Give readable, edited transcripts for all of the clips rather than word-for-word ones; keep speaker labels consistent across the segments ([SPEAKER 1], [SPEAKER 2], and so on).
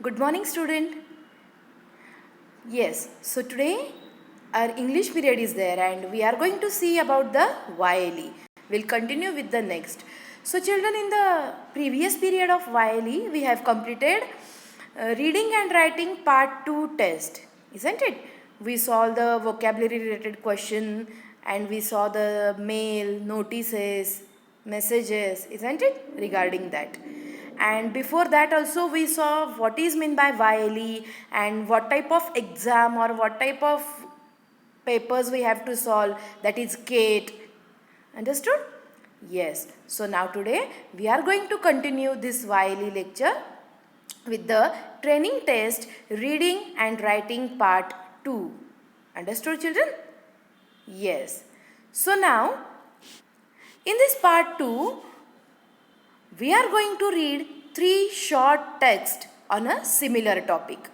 [SPEAKER 1] Good morning, student. Yes, so today our English period is there and we are going to see about the YLE. We'll continue with the next. So children, in the previous period of YLE, we have completed reading and writing part 2 test, isn't it? We saw the vocabulary related question and we saw the mail, notices, messages, isn't it, regarding that. And before that also we saw what is meant by YLE and what type of exam or what type of papers we have to solve, that is GATE. Understood? Yes. So now today we are going to continue this YLE lecture with the training test reading and writing part 2. Understood, children? Yes. So now in this part 2 we are going to read 3 short texts on a similar topic.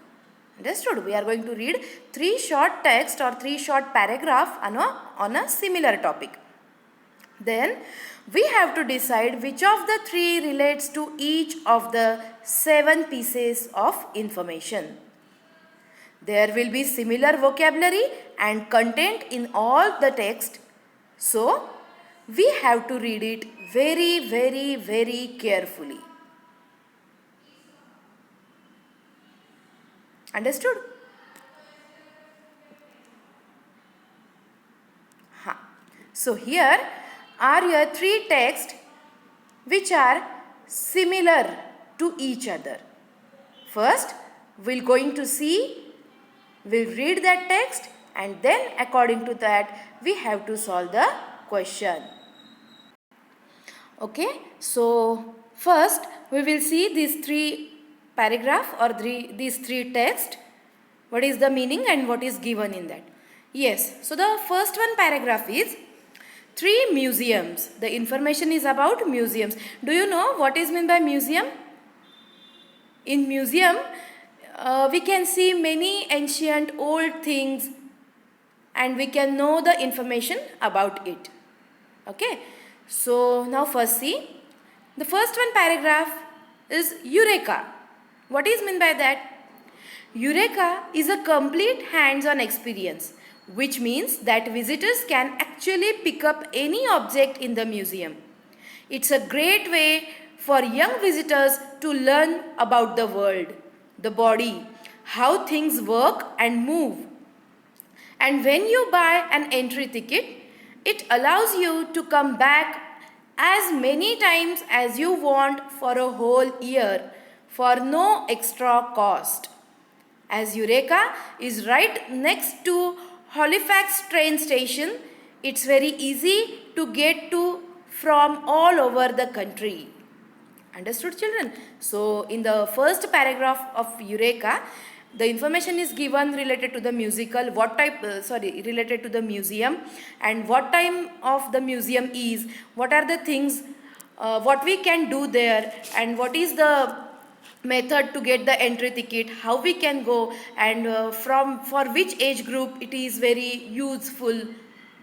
[SPEAKER 1] Understood? We are going to read 3 short texts or 3 short paragraphs on a similar topic. Then we have to decide which of the 3 relates to each of the 7 pieces of information. There will be similar vocabulary and content in all the text. So, we have to read it very carefully. Understood? So here are your 3 texts which are similar to each other. First, we'll read that text and then according to that we have to solve the question. Okay, so first we will see these 3 paragraph or these 3 text. What is the meaning and what is given in that? Yes, so the first one paragraph is 3 museums. The information is about museums. Do you know what is meant by museum? In museum, we can see many ancient old things and we can know the information about it. Okay, so now first see. The first one paragraph is Eureka. What is meant by that? Eureka is a complete hands-on experience, which means that visitors can actually pick up any object in the museum. It's a great way for young visitors to learn about the world, the body, how things work and move. And when you buy an entry ticket, it allows you to come back as many times as you want for a whole year for no extra cost. As Eureka is right next to Halifax train station, it's very easy to get to from all over the country. Understood, children? So in the first paragraph of Eureka, the information is given related to the musical, related to the museum and what time of the museum is, what are the things, what we can do there and what is the method to get the entry ticket, how we can go and for which age group it is very useful.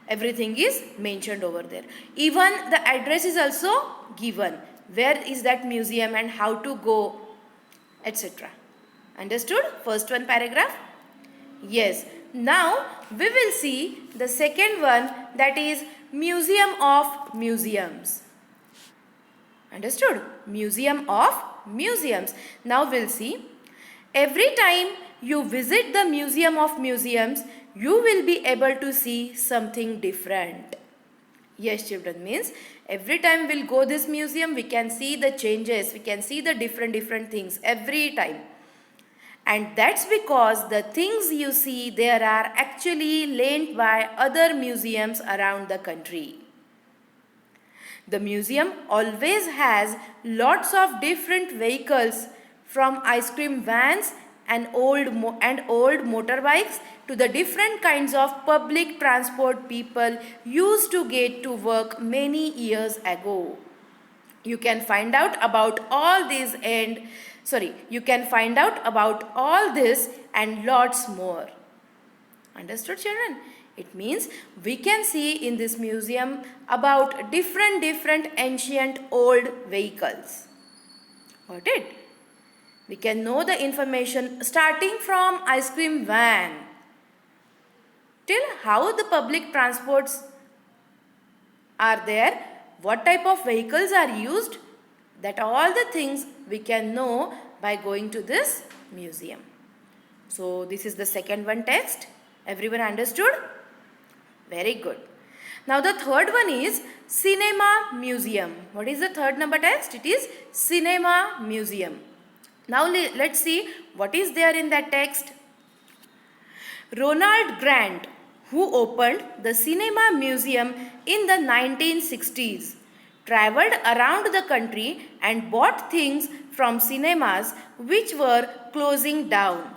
[SPEAKER 1] Everything is mentioned over there. Even the address is also given. Where is that museum and how to go, etc. Understood? First one paragraph? Yes. Now we will see the second one, that is Museum of Museums. Understood? Museum of Museums. Now we'll see. Every time you visit the Museum of Museums, you will be able to see something different. Yes, children, means every time we'll go this museum, we can see the changes, we can see the different things every time. And that's because the things you see there are actually lent by other museums around the country. The museum always has lots of different vehicles, from ice cream vans and old motorbikes to the different kinds of public transport people used to get to work many years ago. You can find out about all this and lots more. Understood, children? It means we can see in this museum about different ancient old vehicles. Got it? We can know the information starting from ice cream van till how the public transports are there, what type of vehicles are used, that all the things we can know by going to this museum. So this is the second one text. Everyone understood? Very good. Now the third one is Cinema Museum. What is the third number text? It is Cinema Museum. Now let's see what is there in that text. Ronald Grant, who opened the Cinema Museum in the 1960s, traveled around the country and bought things from cinemas which were closing down.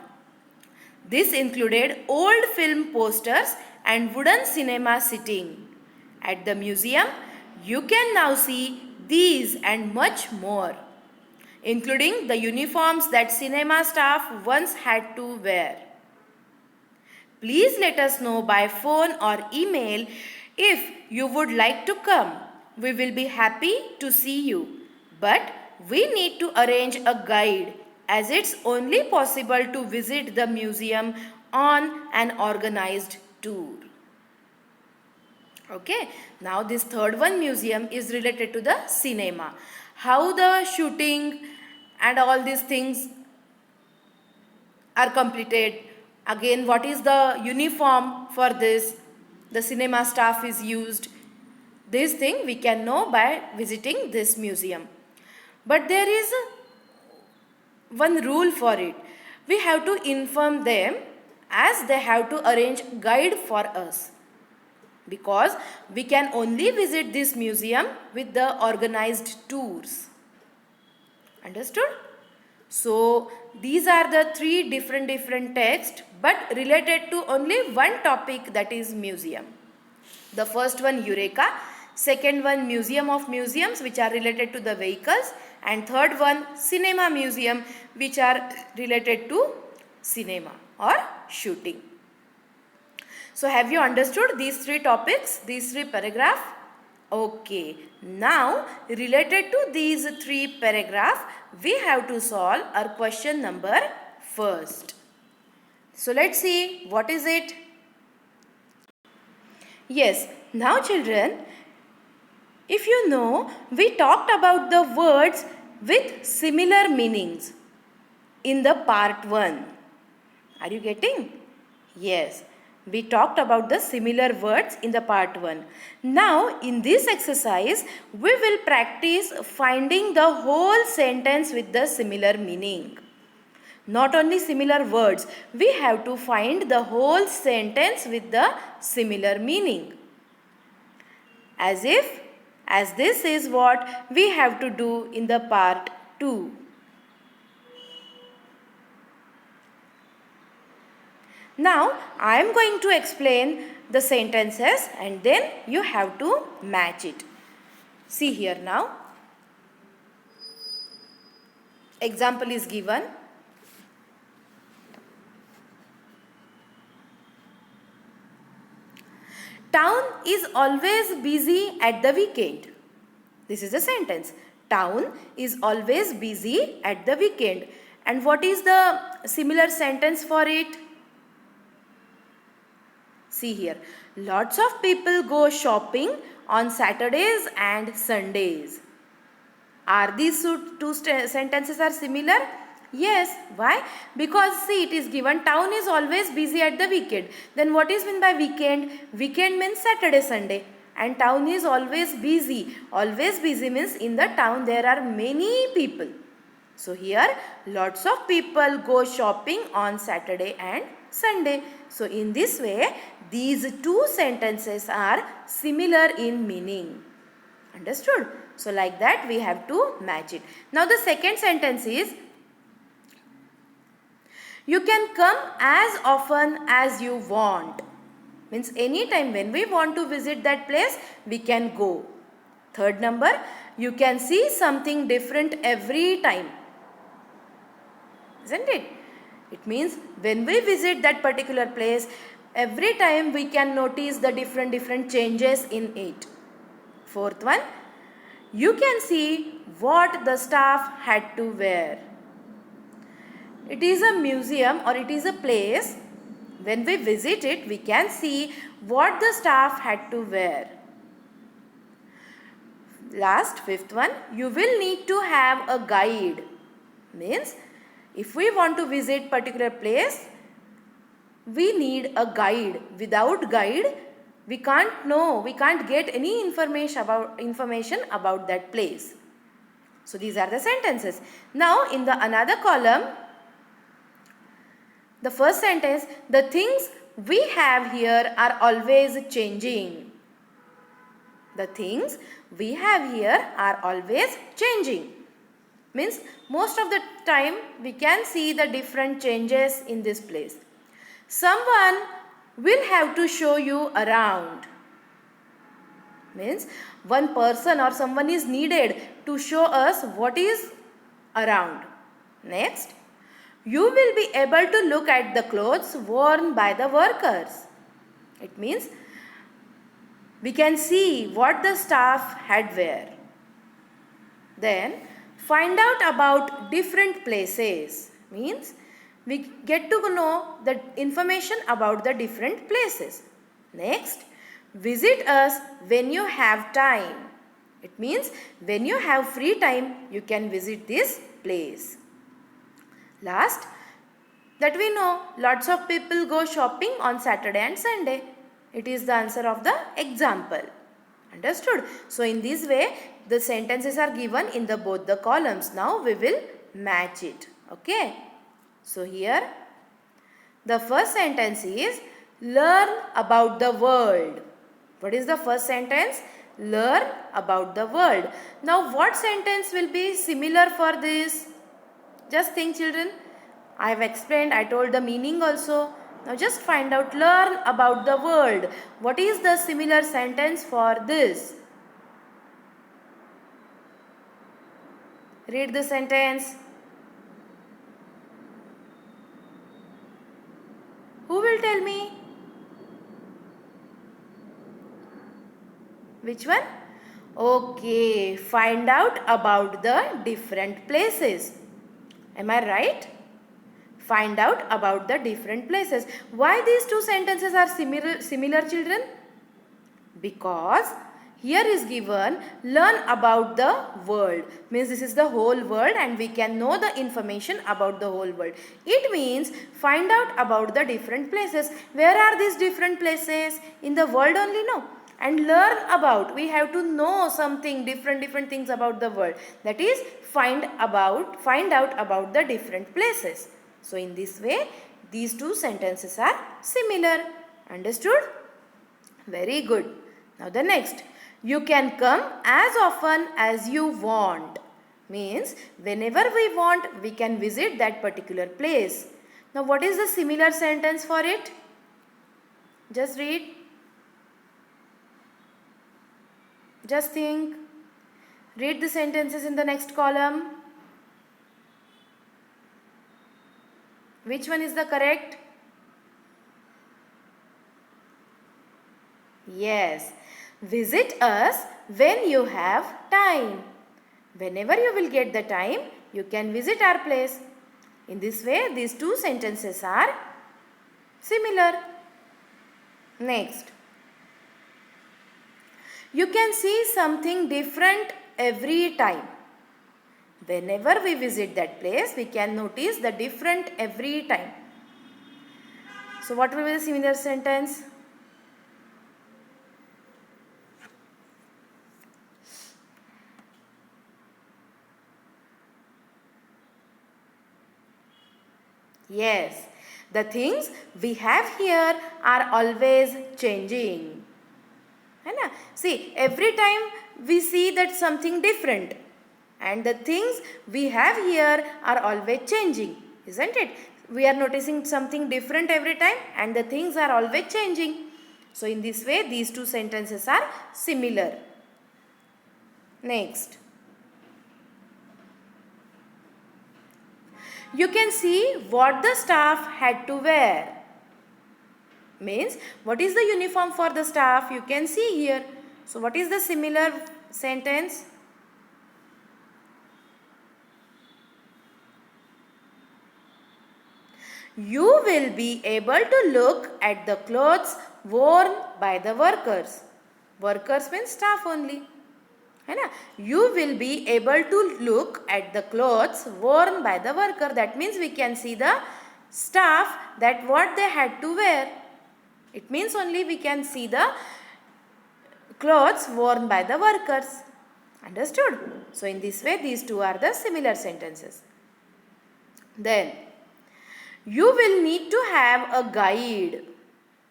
[SPEAKER 1] This included old film posters and wooden cinema sitting. At the museum, you can now see these and much more, including the uniforms that cinema staff once had to wear. Please let us know by phone or email if you would like to come. We will be happy to see you. But we need to arrange a guide as it's only possible to visit the museum on an organized tour. Okay, now this third one museum is related to the cinema. How the shooting and all these things are completed. Again, what is the uniform for this? The cinema staff is used. This thing we can know by visiting this museum. But there is one rule for it. We have to inform them as they have to arrange guide for us. Because we can only visit this museum with the organized tours. Understood? So these are the three different texts but related to only one topic, that is museum. The first one Eureka, second one Museum of Museums which are related to the vehicles, and third one Cinema Museum which are related to cinema or shooting. So have you understood these three topics, these three paragraphs? Okay, now related to these three paragraphs, we have to solve our question number first. So let's see what is it. Yes, now children, if you know, we talked about the words with similar meanings in the part 1. Are you getting? Yes. We talked about the similar words in the part 1. Now, in this exercise, we will practice finding the whole sentence with the similar meaning. Not only similar words, we have to find the whole sentence with the similar meaning. As this is what we have to do in the part 2. Now, I am going to explain the sentences and then you have to match it. See here now. Example is given. Town is always busy at the weekend. This is a sentence. Town is always busy at the weekend. And what is the similar sentence for it? See here, lots of people go shopping on Saturdays and Sundays. Are these two sentences are similar? Yes. Why? Because see, it is given town is always busy at the weekend. Then what is meant by weekend? Weekend means Saturday, Sunday. And town is always busy. Always busy means in the town there are many people. So here, lots of people go shopping on Saturday and Sunday. So in this way, these two sentences are similar in meaning. Understood? So like that we have to match it. Now the second sentence is, you can come as often as you want. Means anytime when we want to visit that place, we can go. Third number, you can see something different every time. Isn't it? It means when we visit that particular place, every time we can notice the different changes in it. Fourth one, you can see what the staff had to wear. it is a museum or it is a place. When we visit it, we can see what the staff had to wear. Last, fifth one, you will need to have a guide. Means, if we want to visit particular place, we need a guide. Without guide, we can't know, we can't get any information about that place. So these are the sentences. Now in the another column, the first sentence, the things we have here are always changing. The things we have here are always changing. Means most of the time we can see the different changes in this place. Someone will have to show you around. Means one person or someone is needed to show us what is around. Next, you will be able to look at the clothes worn by the workers. It means we can see what the staff had wear. Then find out about different places. Means we get to know the information about the different places. Next, visit us when you have time. It means when you have free time, you can visit this place. Last, that we know lots of people go shopping on Saturday and Sunday. It is the answer of the example. Understood? So in this way, the sentences are given in the both the columns. Now we will match it. Okay. So here, the first sentence is learn about the world. What is the first sentence? Learn about the world. Now what sentence will be similar for this? Just think, children. I have explained, I told the meaning also. Now just find out, learn about the world. What is the similar sentence for this? Read the sentence. Who will tell me? Which one? Okay, find out about the different places. Am I right? Find out about the different places. Why these two sentences are similar children? Because here is given learn about the world. Means this is the whole world and we can know the information about the whole world. It means find out about the different places. Where are these different places? In the world only? No. And learn about, we have to know something, different things about the world. That is find out about the different places. So in this way, these two sentences are similar. Understood? Very good. Now the next, you can come as often as you want. Means whenever we want, we can visit that particular place. Now what is the similar sentence for it? Just read. Just think. Read the sentences in the next column. Which one is the correct? Yes. Visit us when you have time. Whenever you will get the time, you can visit our place. In this way, these two sentences are similar. Next. You can see something different every time. Whenever we visit that place, we can notice the different every time. So what will be the similar sentence? Yes, the things we have here are always changing. See, every time we see that something different. And the things we have here are always changing, isn't it? We are noticing something different every time and the things are always changing. So in this way, these two sentences are similar. Next. You can see what the staff had to wear. Means, what is the uniform for the staff? You can see here. So what is the similar sentence? You will be able to look at the clothes worn by the workers. Workers means staff only. है ना? You will be able to look at the clothes worn by the worker. That means we can see the staff that what they had to wear. It means only we can see the clothes worn by the workers. Understood? So in this way these two are the similar sentences. Then you will need to have a guide.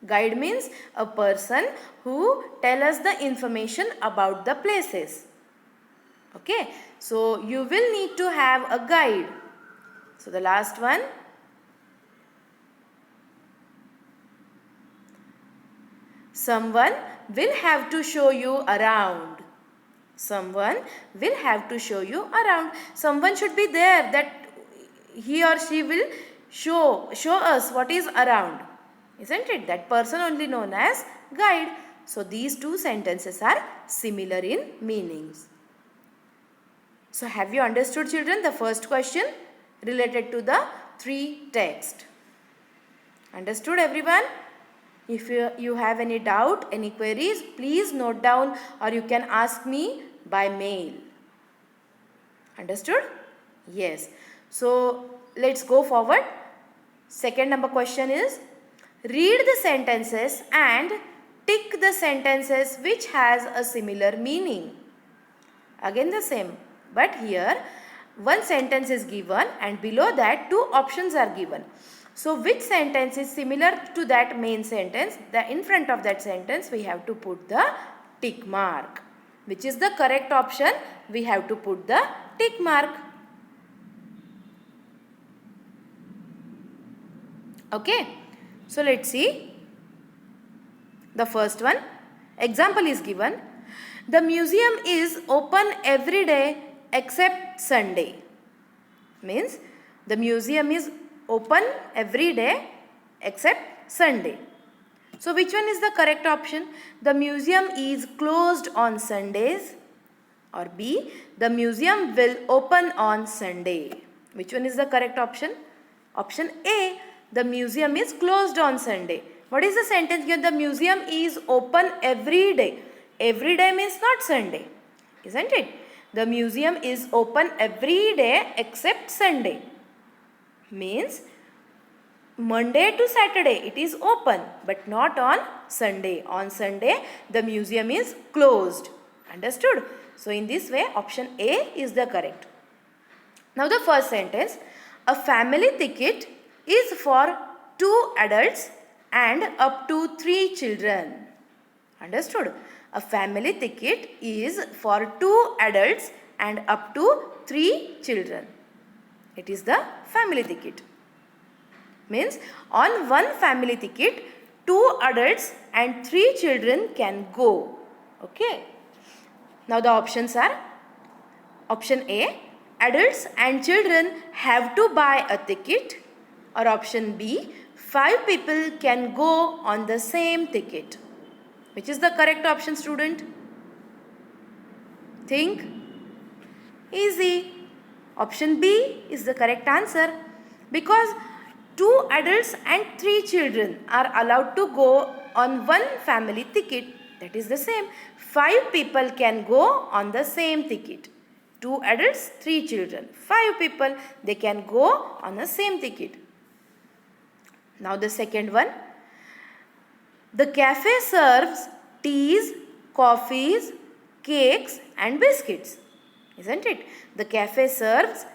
[SPEAKER 1] Guide means a person who tell us the information about the places. Okay, so you will need to have a guide. So the last one. Someone will have to show you around. Someone will have to show you around. Someone should be there that he or she will show us what is around. Isn't it? That person only known as guide. So these two sentences are similar in meanings. So have you understood, children, the first question related to the three texts? Understood, everyone? If you have any doubt, any queries, please note down or you can ask me by mail. Understood? Yes. So let's go forward. Second number question is, read the sentences and tick the sentences which has a similar meaning. Again the same, but here one sentence is given and below that two options are given. So which sentence is similar to that main sentence? In front of that sentence we have to put the tick mark. Which is the correct option? We have to put the tick mark. Okay. So let's see. The first one. Example is given. The museum is open every day except Sunday. Means the museum is open every day except Sunday. So which one is the correct option? The museum is closed on Sundays. Or B, the museum will open on Sunday. Which one is the correct option? Option A, the museum is closed on Sunday. What is the sentence here? The museum is open every day. Every day means not Sunday. Isn't it? The museum is open every day except Sunday. Means Monday to Saturday it is open but not on Sunday. On Sunday the museum is closed. Understood? So in this way option A is the correct. Now the first sentence, a family ticket is for 2 adults and up to 3 children. Understood? A family ticket is for 2 adults and up to 3 children. It is the family ticket. Means on one family ticket 2 adults and 3 children can go. Okay. Now the options are option A, adults and children have to buy a ticket, or option B, 5 people can go on the same ticket. Which is the correct option, student? Think. Easy. Option B is the correct answer because 2 adults and 3 children are allowed to go on one family ticket. That is the same. 5 people can go on the same ticket. 2 adults, 3 children. 5 people, they can go on the same ticket. Now the second one. The cafe serves teas, coffees, cakes and biscuits. Isn't it? The cafe serves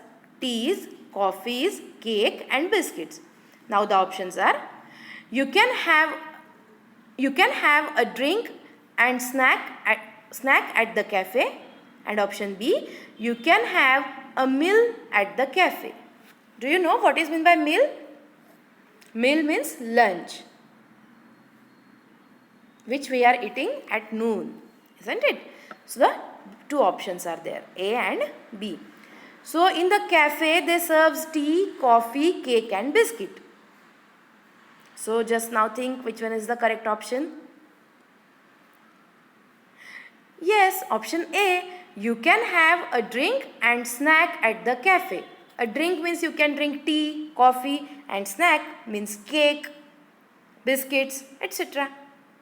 [SPEAKER 1] teas, coffees, cake and biscuits. Now the options are, you can have a drink and snack at the cafe, and option B, you can have a meal at the cafe. Do you know what is meant by meal? Meal means lunch, which we are eating at noon, isn't it? So the two options are there, A and B. So in the cafe they serve tea, coffee, cake and biscuit. So just now think which one is the correct option. Yes, option A, you can have a drink and snack at the cafe. A drink means you can drink tea, coffee and snack means cake, biscuits, etc.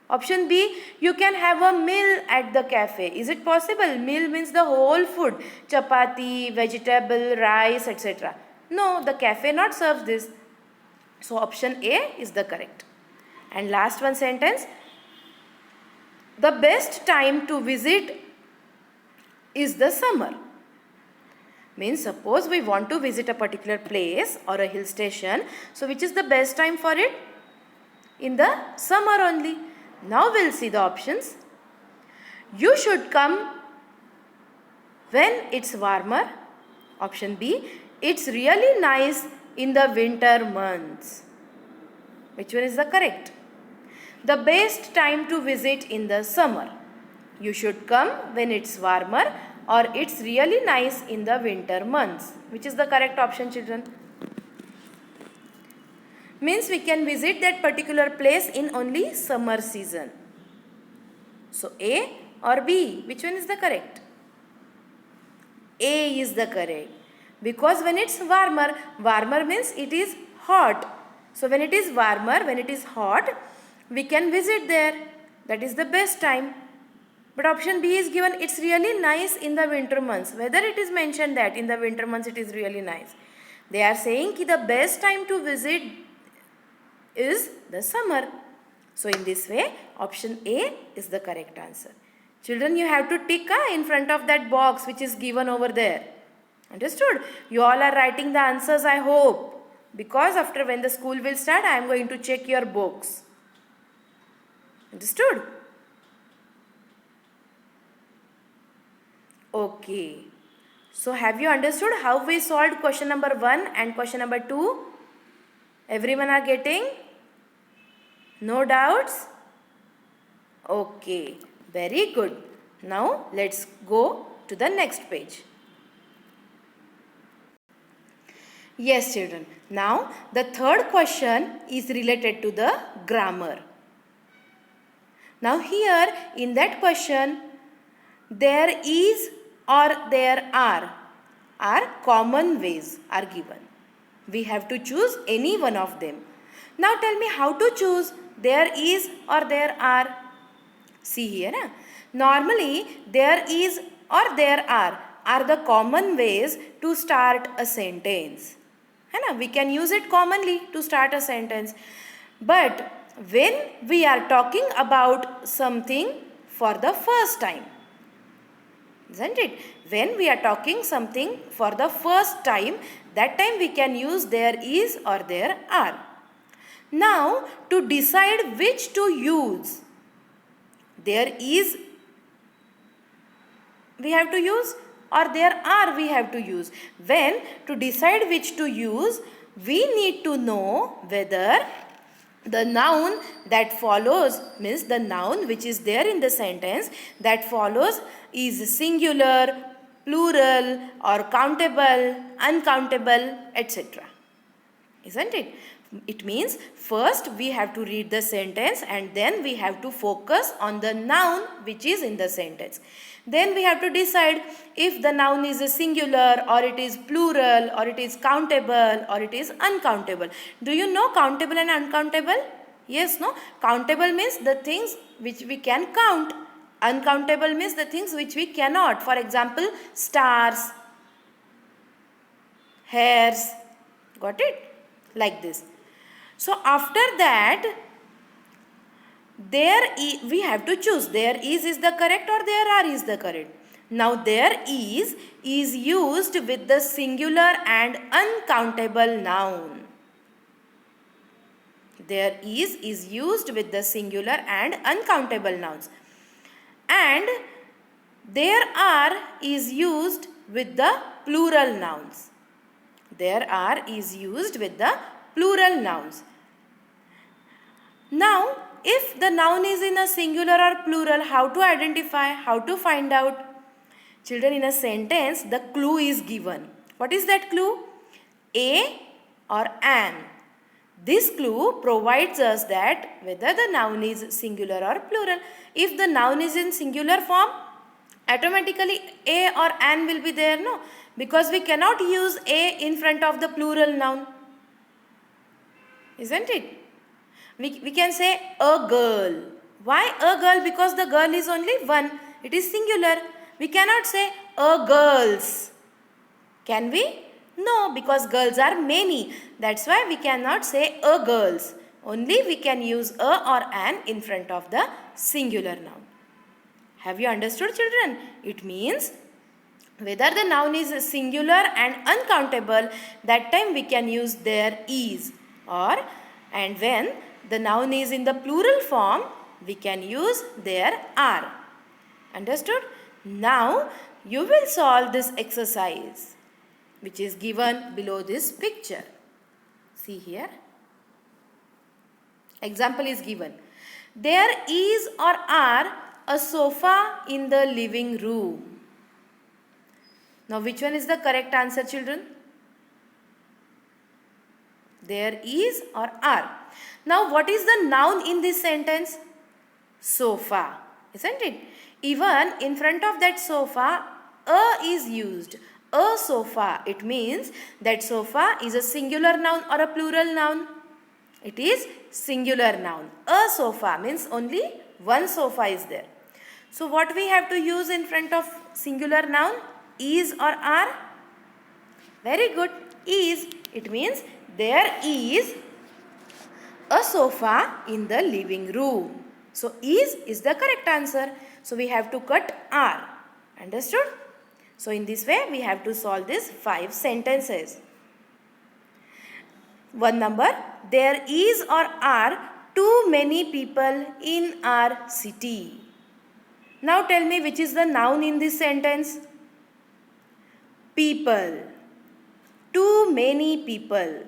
[SPEAKER 1] Option B, you can have a meal at the cafe. Is it possible? Meal means the whole food, chapati, vegetable, rice, etc. No, the cafe not serves this. So option A is the correct. And last one sentence, the best time to visit is the summer. Means suppose we want to visit a particular place or a hill station. So which is the best time for it? In the summer only. Now we'll see the options. You should come when it's warmer. Option B, it's really nice in the winter months. Which one is the correct? The best time to visit in the summer. You should come when it's warmer, or it's really nice in the winter months. Which is the correct option, children? Means we can visit that particular place in only summer season. So A or B, which one is the correct? A is the correct. Because when it's warmer, warmer means it is hot. So when it is warmer, when it is hot, we can visit there. That is the best time. But option B is given, it's really nice in the winter months. Whether it is mentioned that in the winter months it is really nice. They are saying that the best time to visit is the summer. So in this way, option A is the correct answer. Children, you have to tick in front of that box which is given over there. Understood? You all are writing the answers, I hope. Because after when the school will start, I am going to check your books. Understood? Okay. So have you understood how we solved question number 1 and question number 2? Everyone are getting? No doubts? Okay. Very good. Now let's go to the next page. Yes, children. Now the third question is related to the grammar. Now here in that question, there is or there are common ways are given. We have to choose any one of them. Now tell me how to choose there is or there are. See here. Normally there is or there are the common ways to start a sentence. We can use it commonly to start a sentence. But when we are talking about something for the first time, isn't it? When we are talking something for the first time, that time we can use there is or there are. Now to decide which to use, there is we have to use or there are we have to use. When to decide which to use, we need to know whether the noun that follows, means the noun which is there in the sentence that follows is singular, plural or countable, uncountable, etc. Isn't it? It means first we have to read the sentence and then we have to focus on the noun which is in the sentence. Then we have to decide if the noun is a singular or it is plural or it is countable or it is uncountable. Do you know countable and uncountable? Yes, no? Countable means the things which we can count. Uncountable means the things which we cannot. For example, stars, hairs. Got it? Like this. So after that, we have to choose there is the correct or there are is the correct. Now there is used with the singular and uncountable noun. There is used with the singular and uncountable nouns. And there are is used with the plural nouns. There are is used with the plural nouns. Now, if the noun is in a singular or plural, how to identify, how to find out? Children, in a sentence, the clue is given. What is that clue? A or an. This clue provides us that whether the noun is singular or plural. If the noun is in singular form, automatically a or an will be there, no? Because we cannot use a in front of the plural noun. isn't it? We can say a girl. Why a girl? Because the girl is only one. It is singular. We cannot say a girls. Can we? No, because girls are many. That's why we cannot say a girls. Only we can use a or an in front of the singular noun. Have you understood, children? It means whether the noun is singular and uncountable, that time we can use there is. And when the noun is in the plural form, we can use there are. Understood? Now you will solve this exercise which is given below this picture. See here. Example is given. There is or are a sofa in the living room. Now which one is the correct answer, children? There is or are. Now what is the noun in this sentence? Sofa, isn't it? Even in front of that sofa, a is used. A sofa. It means that sofa is a singular noun or a plural noun. It is singular noun. A sofa means only one sofa is there. So what we have to use in front of singular noun? Is or are? Very good. Is. It means there is a sofa in the living room. So is the correct answer. So we have to cut are. Understood? So in this way we have to solve these 5 sentences. One number. There is or are too many people in our city. Now tell me which is the noun in this sentence? People. Too many people.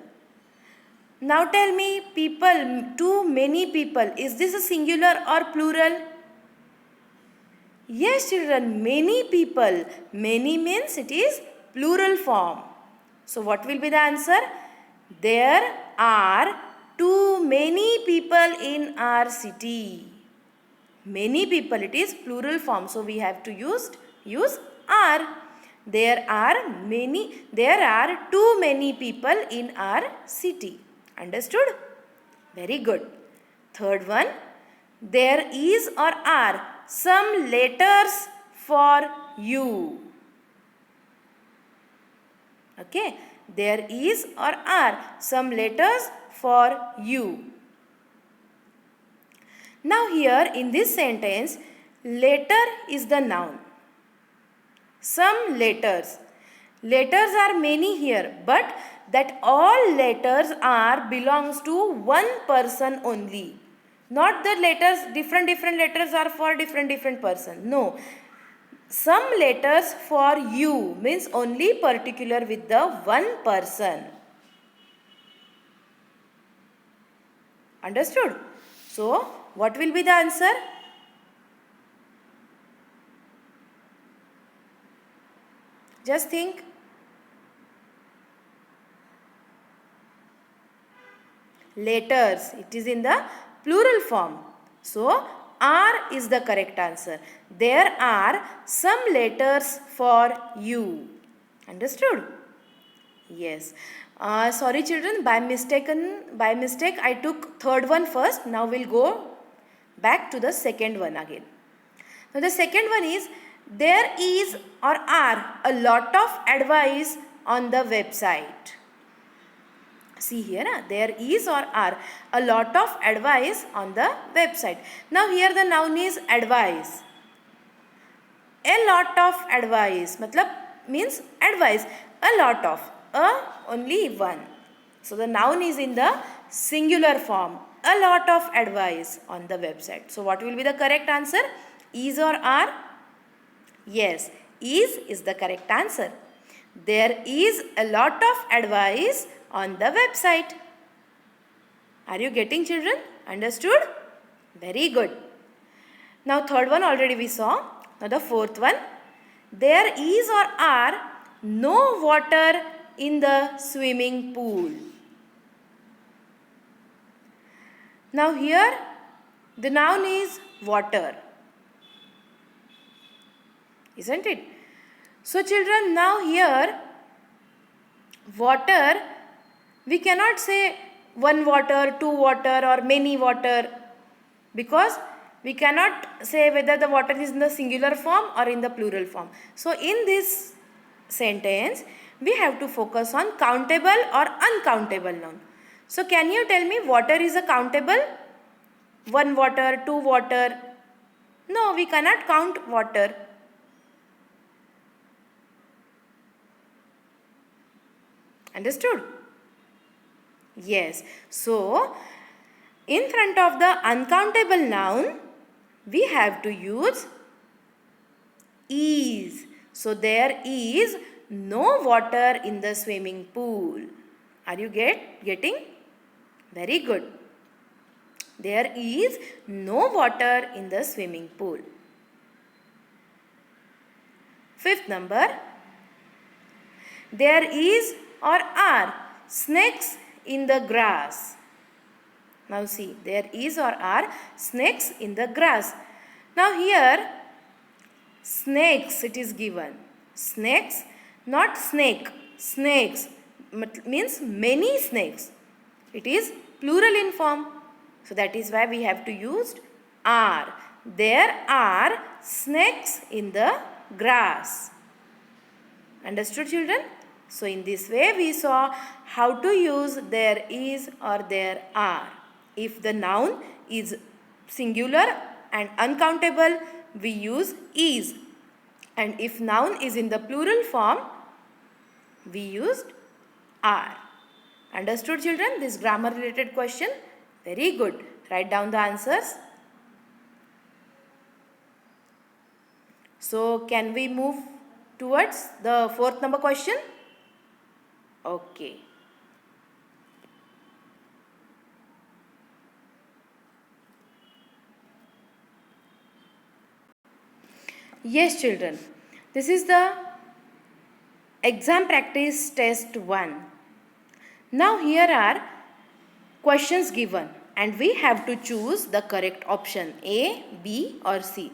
[SPEAKER 1] Now tell me, people, too many people. Is this a singular or plural? Yes, children, many people. Many means it is plural form. So what will be the answer? There are too many people in our city. Many people, it is plural form. So we have to use are. There are too many people in our city. Understood? Very good. Third one. There is or are some letters for you. Okay. There is or are some letters for you. Now here in this sentence, letter is the noun. Some letters. Letters are many here, but that all letters are belongs to one person only. Not the letters, different letters are for different person. No. Some letters for you means only particular with the one person. Understood? So, what will be the answer? Just think. Letters. It is in the plural form. So, are is the correct answer. There are some letters for you. Understood? Yes. Sorry children, by mistake I took third one first. Now we'll go back to the second one again. Now the second one is, there is or are a lot of advice on the website. See here, there is or are a lot of advice on the website. Now here the noun is advice. A lot of advice means advice. A lot of. Only one. So the noun is in the singular form. A lot of advice on the website. So what will be the correct answer? Is or are? Yes, is the correct answer. There is a lot of advice on the website. Are you getting, children? Understood? Very good. Now third one already we saw. Now the fourth one. There is or are no water in the swimming pool. Now here the noun is water. Isn't it? So children, now here water, we cannot say one water, two water or many water, because we cannot say whether the water is in the singular form or in the plural form. So in this sentence we have to focus on countable or uncountable noun. So can you tell me water is a countable? One water, two water. No, we cannot count water. Understood? Yes. So in front of the uncountable noun we have to use is. So there is no water in the swimming pool. Are you getting? Very good. There is no water in the swimming pool. Fifth number. There is or are snakes in the grass. Now see, there is or are snakes in the grass. Now here, snakes it is given. Snakes, not snake. Snakes means many snakes. It is plural in form. So that is why we have to use are. There are snakes in the grass. Understood, children? So in this way we saw how to use there is or there are. If the noun is singular and uncountable, we use is. And if noun is in the plural form, we used are. Understood, children, this grammar related question? Very good. Write down the answers. So can we move towards the fourth number question? Okay. Yes, children. This is the exam practice test 1. Now here are questions given and we have to choose the correct option A, B or C.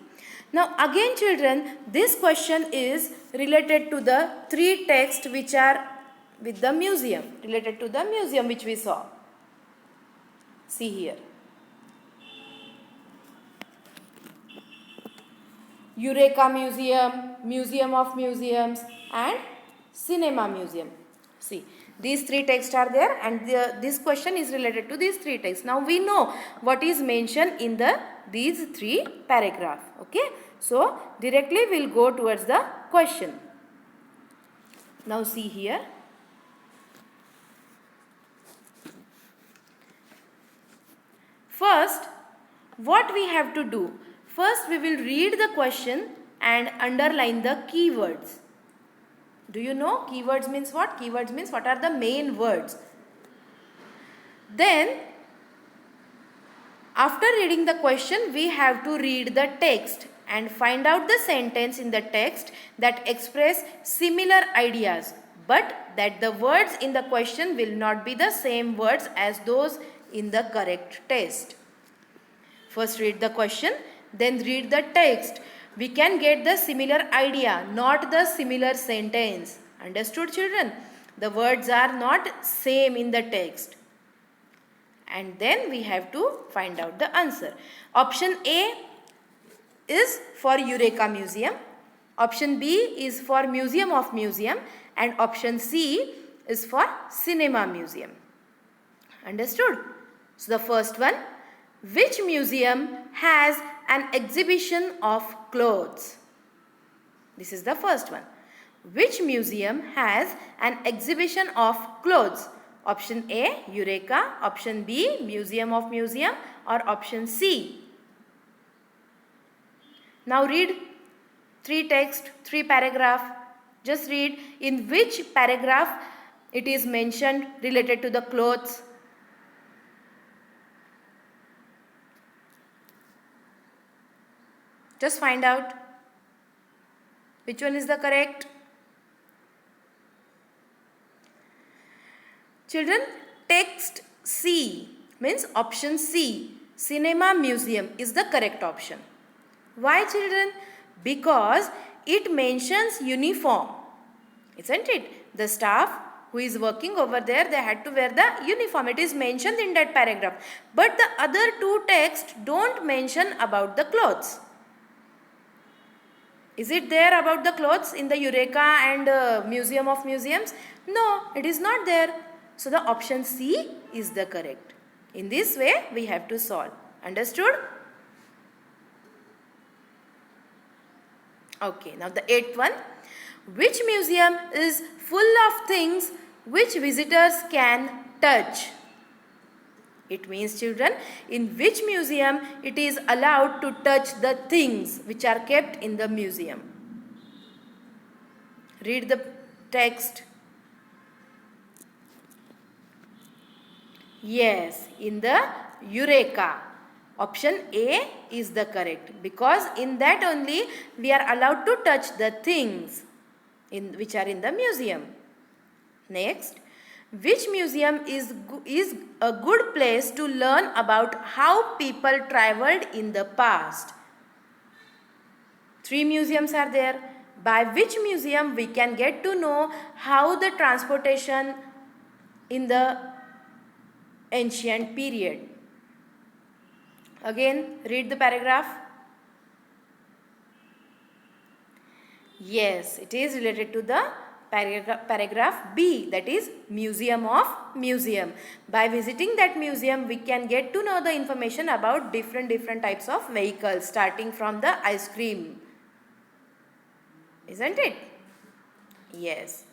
[SPEAKER 1] Now again, children, this question is related to the 3 texts which are with the museum, related to the museum which we saw. See here. Eureka Museum, Museum of Museums and Cinema Museum. See, these 3 texts are there and this question is related to these 3 texts. Now we know what is mentioned in these 3 paragraphs. Okay. So directly we will go towards the question. Now see here. First, what we have to do? First, we will read the question and underline the keywords. Do you know keywords means what? Keywords means what are the main words. Then, after reading the question, we have to read the text and find out the sentence in the text that express similar ideas, but that the words in the question will not be the same words as those in the correct text. First read the question, then read the text. We can get the similar idea, not the similar sentence. Understood, children? The words are not same in the text. And then we have to find out the answer. Option A is for Eureka Museum. Option B is for Museum of Museum. And option C is for Cinema Museum. Understood? So the first one, which museum has an exhibition of clothes? This is the first one. Which museum has an exhibition of clothes? Option A, Eureka. Option B, Museum of Museum. Or option C. Now read 3 text, 3 paragraph. Just read in which paragraph it is mentioned related to the clothes. Just find out which one is the correct. Children, text C means option C, Cinema Museum is the correct option. Why, children? Because it mentions uniform, isn't it? The staff who is working over there, they had to wear the uniform. It is mentioned in that paragraph. But the other two texts don't mention about the clothes. Is it there about the clothes in the Eureka and Museum of Museums? No, it is not there. So the option C is the correct. In this way, we have to solve. Understood? Okay, now the 8th one. Which museum is full of things which visitors can touch? It means, children, in which museum it is allowed to touch the things which are kept in the museum. Read the text. Yes, in the Eureka. Option A is the correct, because in that only we are allowed to touch the things which are in the museum. Next, which museum is a good place to learn about how people traveled in the past? 3 museums are there. By which museum we can get to know how the transportation in the ancient period? Again, read the paragraph. Yes, it is related to the paragraph B, that is Museum of Museum. By visiting that museum, we can get to know the information about different types of vehicles, starting from the ice cream. Isn't it? Yes.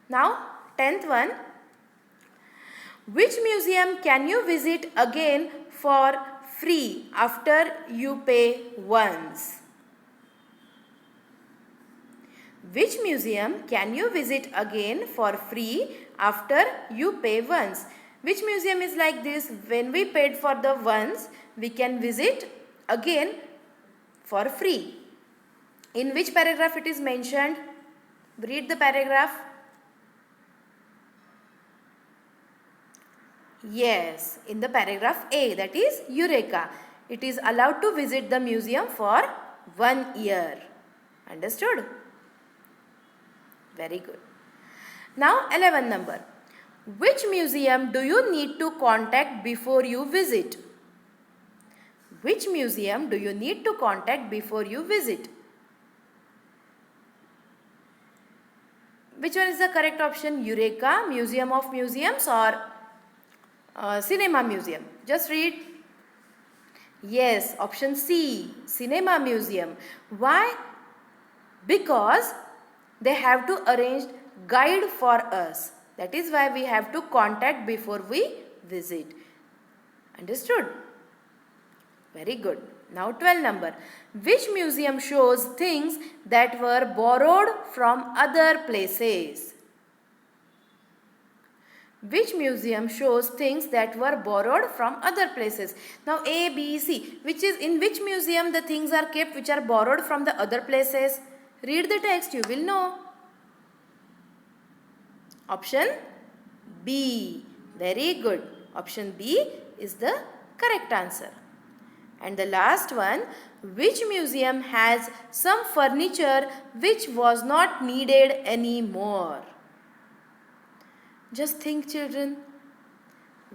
[SPEAKER 1] Now, 10th one. Which museum can you visit again for free after you pay once? Which museum can you visit again for free after you pay once? Which museum is like this? When we paid for the once, we can visit again for free. In which paragraph it is mentioned? Read the paragraph. Yes, in the paragraph A, that is Eureka. It is allowed to visit the museum for 1 year. Understood? Very good. Now 11 number. Which museum do you need to contact before you visit? Which museum do you need to contact before you visit? Which one is the correct option? Eureka, Museum of Museums, or Cinema Museum? Just read. Yes, option C, Cinema Museum. Why? Because they have to arrange guide for us. That is why we have to contact before we visit. Understood? Very good. Now 12 number. Which museum shows things that were borrowed from other places? Which museum shows things that were borrowed from other places? Now A, B, C. In which museum the things are kept which are borrowed from the other places? Read the text, you will know. Option B. Very good. Option B is the correct answer. And the last one, which museum has some furniture which was not needed anymore? Just think, children.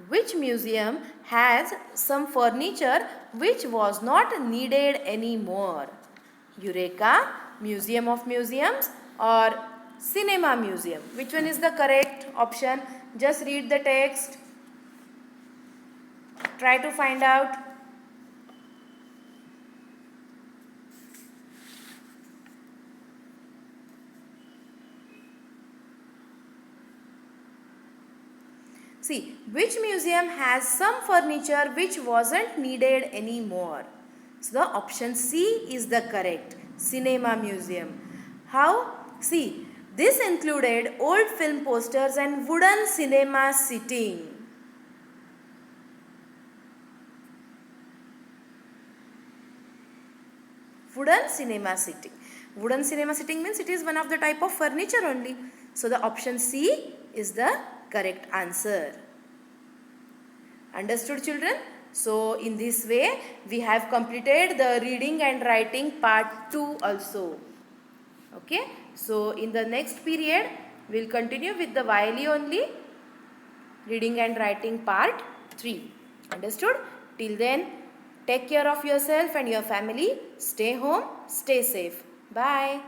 [SPEAKER 1] Which museum has some furniture which was not needed anymore? Eureka, Museum of Museums, or Cinema Museum? Which one is the correct option? Just read the text. Try to find out. See, which museum has some furniture which wasn't needed anymore? So the option C is the correct. Cinema Museum. How? See, this included old film posters and wooden cinema seating. Wooden cinema seating. Wooden cinema seating means it is one of the type of furniture only. So the option C is the correct answer. Understood, children? So in this way we have completed the reading and writing part 2 also. Okay. So in the next period We will continue with the YLE only, reading and writing part 3. Understood? Till then, take care of yourself and your family. Stay home, stay safe. Bye.